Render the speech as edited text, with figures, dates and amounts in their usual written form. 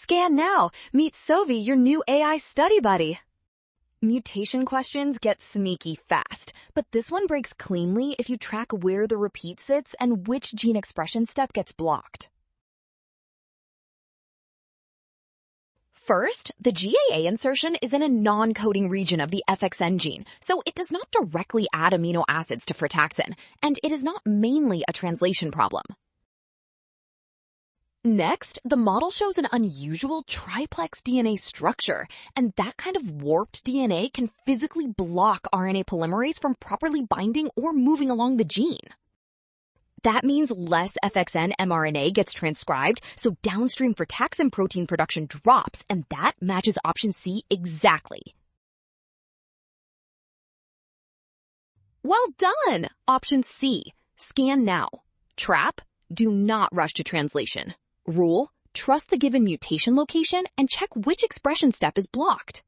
Scan now. Meet Sovi, your new AI study buddy. Mutation questions get sneaky fast, but this one breaks cleanly if you track where the repeat sits and which gene expression step gets blocked. First, the GAA insertion is in a non-coding region of the FXN gene, so it does not directly add amino acids to frataxin, and it is not mainly a translation problem. Next, the model shows an unusual triplex DNA structure, and that kind of warped DNA can physically block RNA polymerase from properly binding or moving along the gene. That means less FXN mRNA gets transcribed, so downstream frataxin protein production drops, and that matches option C exactly. Well done! Option C. Scan now. Trap. Do not rush to translation. Rule. Trust the given mutation location and check which expression step is blocked.